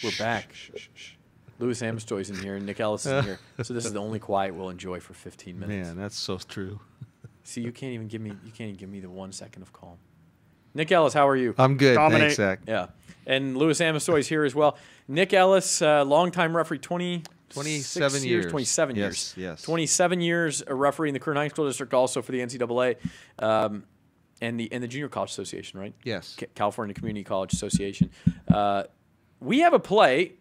We're back. Louis Amestoy's in here, and Nick Ellis is in here. So this is the only quiet we'll enjoy for 15 minutes. Man, that's so true. See, you can't even give me the 1 second of calm. Nick Ellis, how are you? I'm good. Dominate. Thanks, Zach. Yeah. And Louis Amestoy is here as well. Nick Ellis, longtime referee, 27 years. 27 years. Yes. 27 years a referee in the current high school district, also for the NCAA and the Junior College Association, right? Yes. California Community College Association. We have a play.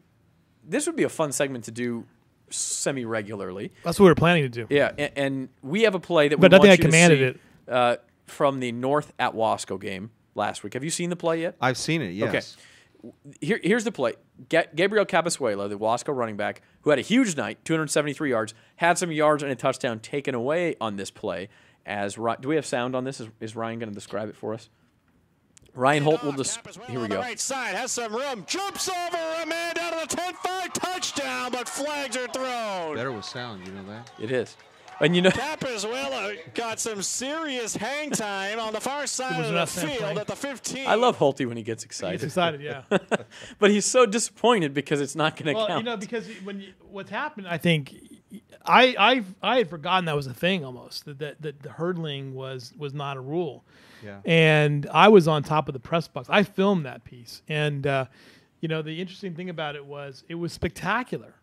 This would be a fun segment to do semi-regularly. That's what we were planning to do. Yeah, and we have a play that But we I think want I you commanded to see from the North at Wasco game last week. Have you seen the play yet? I've seen it, yes. Okay. Here's the play. Gabriel Capasuela, the Wasco running back, who had a huge night, 273 yards, had some yards and a touchdown taken away on this play. Do we have sound on this? Is Ryan going to describe it for us? Ryan Holt will just. Here we go. On the right side has some room. Jumps over a man down to the 10-5 touchdown, but flags are thrown. Better with sound, you know that? It is. And you know, Capasuela got some serious hang time on the far side of the field at the 15. I love Holty when he gets He's excited. excited, yeah. But he's so disappointed because it's not going to Well, count. you know, because what's happened, I think, I had forgotten that was a thing almost, that the hurdling was not a rule. Yeah. And I was on top of the press box. I filmed that piece. And, you know, the interesting thing about it was spectacular.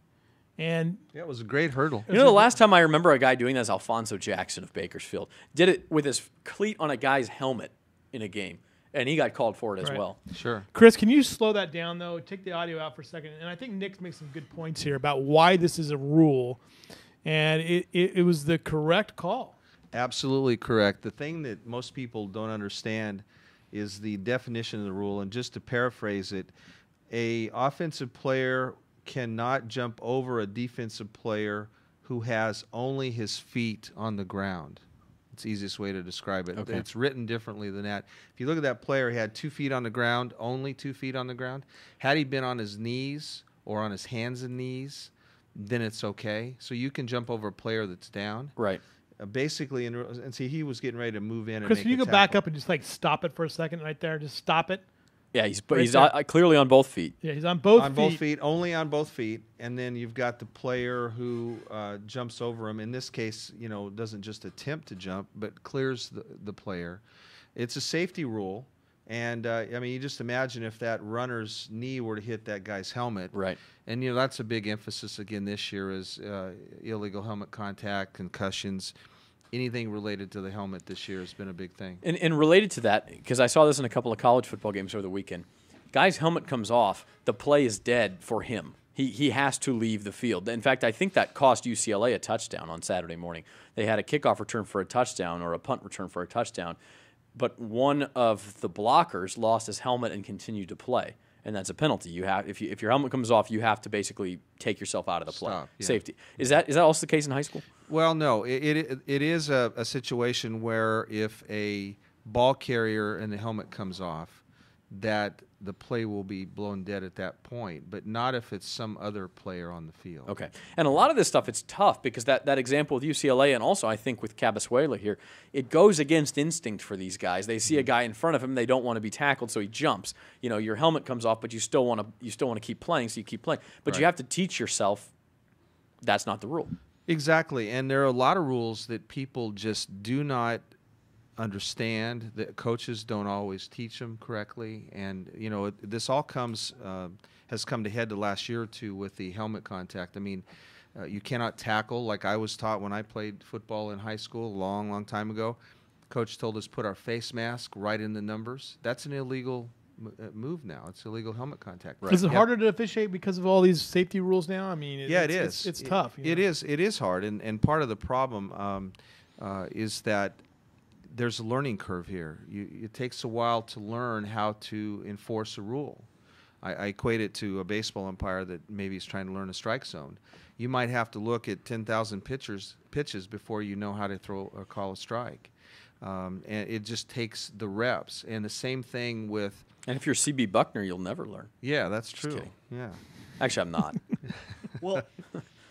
And Yeah, it was a great hurdle. You know, the last time I remember a guy doing that is Alfonso Jackson of Bakersfield. Did it with his cleat on a guy's helmet in a game, and he got called for it as Right. well. Sure. Chris, can you slow that down, though? Take the audio out for a second. And I think Nick makes some good points here about why this is a rule. And it was the correct call. Absolutely correct. The thing that most people don't understand is the definition of the rule. And just to paraphrase it, a offensive player cannot jump over a defensive player who has only his feet on the ground. It's the easiest way to describe it. Okay. It's written differently than that. If you look at that player, he had 2 feet on the ground, only 2 feet on the ground. Had he been on his knees or on his hands and knees, then it's okay. So you can jump over a player that's down. Right. Basically, and see, he was getting ready to move in. Chris, and can you make go a back tackle. up and just stop it for a second right there? Just stop it. Yeah, he's Right he's there. clearly on both feet. Yeah, he's on both feet. On both feet, only on both feet, and then you've got the player who jumps over him. In this case, you know, doesn't just attempt to jump, but clears the player. It's a safety rule, and I mean, you just imagine if that runner's knee were to hit that guy's helmet. Right. And you know that's a big emphasis again this year is illegal helmet contact, concussions. Anything related to the helmet this year has been a big thing. And related to that, because I saw this in a couple of college football games over the weekend, guy's helmet comes off, the play is dead for him. He has to leave the field. In fact, I think that cost UCLA a touchdown on Saturday morning. They had a kickoff return for a touchdown or a punt return for a touchdown, but one of the blockers lost his helmet and continued to play. And that's a penalty. You have if your helmet comes off, you have to basically take yourself out of the play. Stop, yeah. Safety. Is that also the case in high school? Well, no. It is a situation where if a ball carrier and the helmet comes off, that the play will be blown dead at that point, but not if it's some other player on the field. Okay. And a lot of this stuff, it's tough because that example with UCLA and also I think with Cabasuela here, it goes against instinct for these guys. They see a guy in front of him, they don't want to be tackled, so he jumps. You know, your helmet comes off, but you still want to keep playing, so you keep playing. But you have to teach yourself that's not the rule. Exactly, and there are a lot of rules that people just do not understand, that coaches don't always teach them correctly, and you know this all has come to head the last year or two with the helmet contact. I mean, you cannot tackle like I was taught when I played football in high school a long time ago. Coach told us put our face mask right in the numbers. That's an illegal move now. It's illegal helmet contact. Right. Is it harder to officiate because of all these safety rules now? I mean, it is. It's tough. It is hard, and part of the problem is that there's a learning curve here. It takes a while to learn how to enforce a rule. I equate it to a baseball umpire that maybe is trying to learn a strike zone. You might have to look at 10,000 pitches before you know how to throw or call a strike. And it just takes the reps. And the same thing with... And if you're CB Buckner, you'll never learn. Yeah, that's true. kidding. Yeah. Actually, I'm not. Well,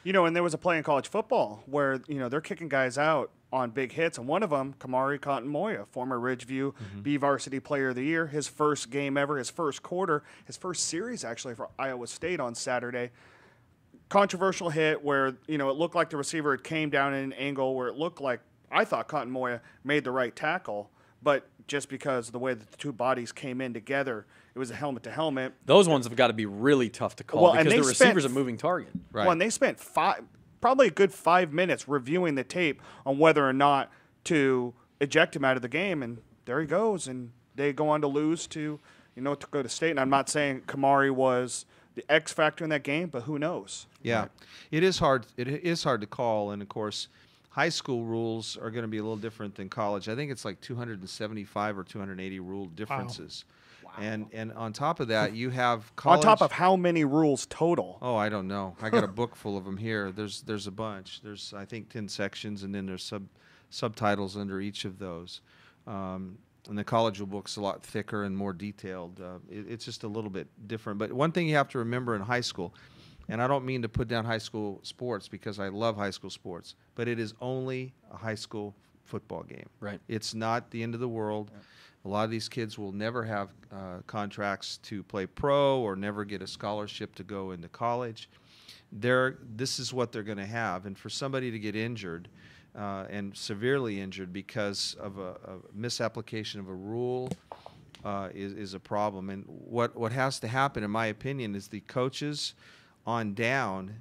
you know, and there was a play in college football where, you know, they're kicking guys out on big hits, and one of them, Kamari Cotton-Moya, former Ridgeview BVarsity Player of the Year, his first game ever, his first quarter, his first series actually for Iowa State on Saturday. Controversial hit where, it looked like the receiver had came down in an angle where it looked like, I thought Cotton-Moya made the right tackle, but just because of the way that the two bodies came in together, it was a helmet-to-helmet. Those ones have got to be really tough to call because the receiver's a moving target. Right. Well, and they spent probably a good 5 minutes reviewing the tape on whether or not to eject him out of the game, and there he goes, and they go on to lose to go to state. And I'm not saying Kamari was the X factor in that game, but who knows? Yeah, Right. it is hard. It is hard to call, and of course, high school rules are going to be a little different than college. I think it's like 275 or 280 rule differences. Wow. And on top of that, you have college. On top of how many rules total? Oh, I don't know. I got a book full of them here. There's a bunch. There's, I think, 10 sections, and then there's subtitles under each of those. And the college book's a lot thicker and more detailed. It's just a little bit different. But one thing you have to remember in high school, and I don't mean to put down high school sports because I love high school sports, but it is only a high school football game. Right. It's not the end of the world. Yeah. A lot of these kids will never have contracts to play pro or never get a scholarship to go into college. This is what they're going to have. And for somebody to get injured and severely injured because of a misapplication of a rule is a problem. And what has to happen, in my opinion, is the coaches on down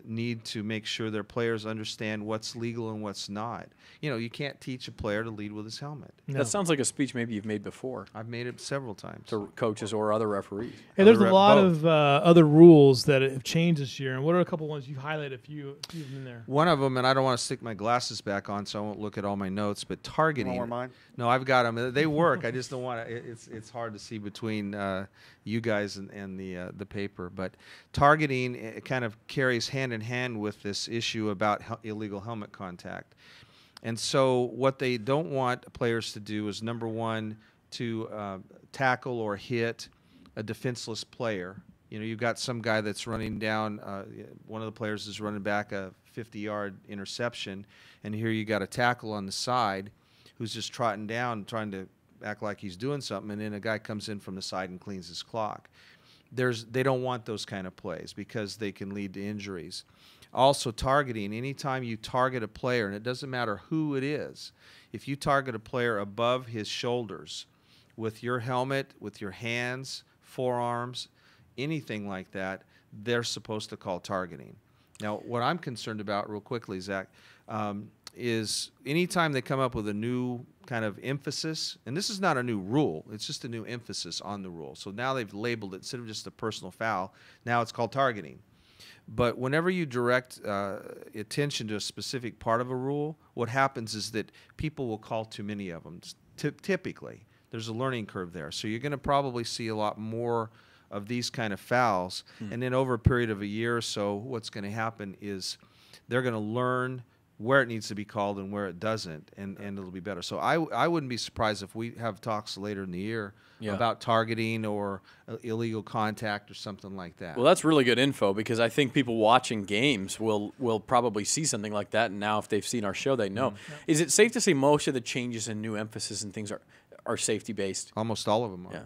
need to make sure their players understand what's legal and what's not. You can't teach a player to lead with his helmet. No. That sounds like a speech maybe you've made before I've made it several times. to coaches or other referees. Hey, there's a Other lot both. of other rules that have changed this year, and what are a couple ones you've highlighted? A few of them in there. One of them, and I don't want to stick my glasses back on, so I won't look at all my notes. But targeting. You want mine? No, I've got them. They work. I just don't want to. It's hard to see between you guys and the paper. But targeting it kind of carries hand in hand with this issue about illegal helmet contact. And so what they don't want players to do is, number one, to tackle or hit a defenseless player. You've got some guy that's running down, one of the players is running back a 50-yard interception, and here you got a tackle on the side who's just trotting down, trying to act like he's doing something, and then a guy comes in from the side and cleans his clock. They don't want those kind of plays because they can lead to injuries. Also, targeting. Anytime you target a player, and it doesn't matter who it is, if you target a player above his shoulders with your helmet, with your hands, forearms, anything like that, they're supposed to call targeting. Now, what I'm concerned about, real quickly, Zach, is anytime they come up with a new kind of emphasis, and this is not a new rule, it's just a new emphasis on the rule. So now they've labeled it, instead of just a personal foul, now it's called targeting. But whenever you direct attention to a specific part of a rule, what happens is that people will call too many of them. Typically, there's a learning curve there. So you're going to probably see a lot more of these kind of fouls. And then over a period of a year or so, what's going to happen is they're going to learn where it needs to be called and where it doesn't, and it'll be better. So I wouldn't be surprised if we have talks later in the year about targeting or illegal contact or something like that. Well, that's really good info because I think people watching games will probably see something like that, and now if they've seen our show, they know. Is it safe to say most of the changes and new emphasis and things are safety-based? Almost all of them are. Yeah.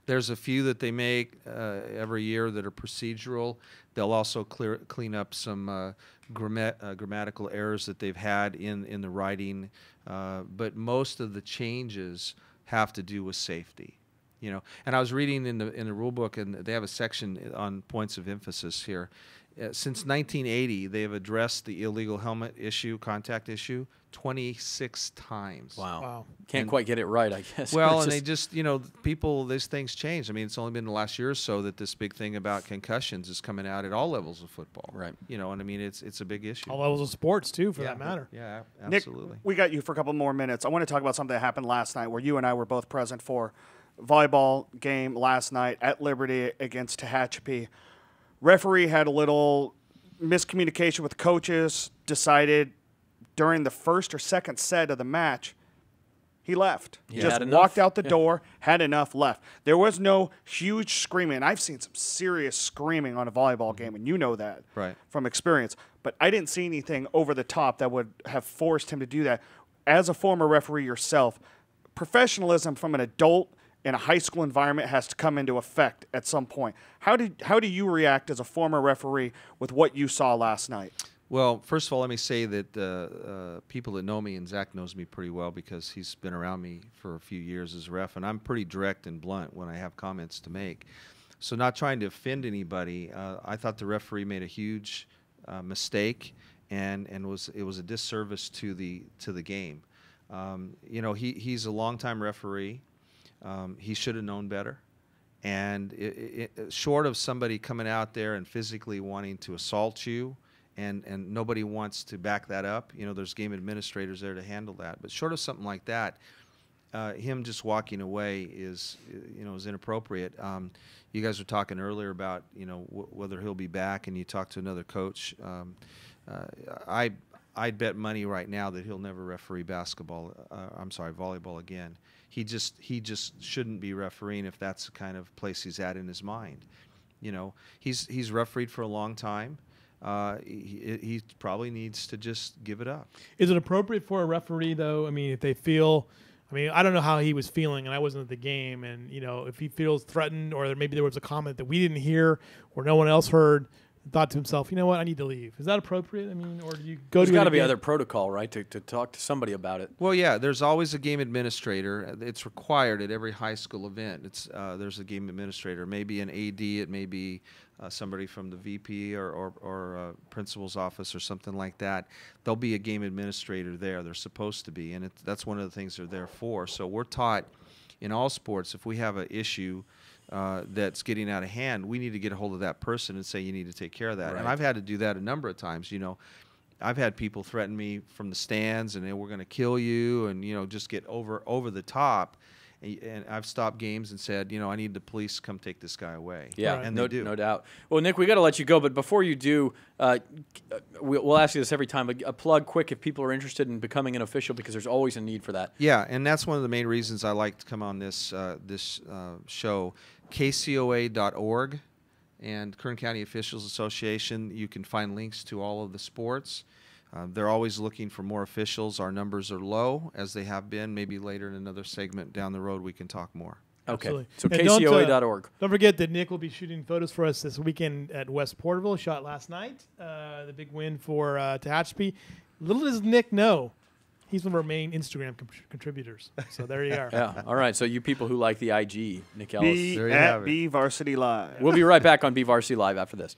There's a few that they make every year that are procedural. They'll also clean up some grammatical errors that they've had in the writing. But most of the changes have to do with safety. And I was reading in the rule book, and they have a section on points of emphasis here. Since 1980, they have addressed the illegal helmet contact issue, 26 times. Wow. Can't quite get it right, I guess. Well, and they just, these things change. I mean, it's only been the last year or so that this big thing about concussions is coming out at all levels of football. Right. And I mean, it's a big issue. All levels of sports, too, for that matter. Yeah, Nick, absolutely. we got you for a couple more minutes. I want to talk about something that happened last night where you and I were both present for volleyball game last night at Liberty against Tehachapi. Referee had a little miscommunication with coaches, decided during the first or second set of the match, he left. He just had enough. walked out the door, had enough, left. There was no huge screaming. I've seen some serious screaming on a volleyball game, and you know that Right. from experience. But I didn't see anything over the top that would have forced him to do that. as a former referee yourself, professionalism from an adult in a high school environment has to come into effect at some point. How do you react as a former referee with what you saw last night? Well, first of all, let me say that people that know me, and Zach knows me pretty well because he's been around me for a few years as a ref, and I'm pretty direct and blunt when I have comments to make. So not trying to offend anybody, I thought the referee made a huge mistake, and it was a disservice to the game. You know, he's a longtime referee. He should have known better. And short of somebody coming out there and physically wanting to assault you, and nobody wants to back that up, you know, there's game administrators there to handle that. But short of something like that, him just walking away is inappropriate. You guys were talking earlier about, you know, whether he'll be back, and you talked to another coach. I'd bet money right now that he'll never referee volleyball again. He just shouldn't be refereeing if that's the kind of place he's at in his mind. You know, he's refereed for a long time. He probably needs to just give it up. Is it appropriate for a referee, though? I mean, if they feel, I mean, I don't know how he was feeling, and I wasn't at the game, and, you know, if he feels threatened, or maybe there was a comment that we didn't hear or no one else heard, thought to himself, you know what, I need to leave. Is that appropriate? I mean, or do you go There's to got to be other protocol, right, to talk to somebody about it? Well, yeah, there's always a game administrator. It's required at every high school event. There's a game administrator. Maybe an AD. It may be somebody from the VP or principal's office or something like that. There'll be a game administrator there. They're supposed to be, and that's one of the things they're there for. So we're taught in all sports, if we have an issue that's getting out of hand, we need to get a hold of that person and say, you need to take care of that. Right. And I've had to do that a number of times. You know, I've had people threaten me from the stands, and we're going to kill you, and, you know, just get over the top. And I've stopped games and said, you know, I need the police to come take this guy away. Yeah, Right. And no, they do. no doubt. Well, Nick, we got to let you go, but before you do, we'll ask you this every time, but a plug quick if people are interested in becoming an official, because there's always a need for that. Yeah, and that's one of the main reasons I like to come on this show. KCOA.org and Kern County Officials Association. You can find links to all of the sports. They're always looking for more officials. Our numbers are low, as they have been. Maybe later in another segment down the road we can talk more. Okay, Absolutely. so And KCOA.org. Don't forget that Nick will be shooting photos for us this weekend at West Porterville. Shot last night. The big win for Tehachapi. Little does Nick know, he's one of our main Instagram contributors. So there you are. Yeah, all right, so you people who like the IG, Nick Ellis. Be There you at have it. BVarsity Live. We'll be right back on BVarsity Live after this.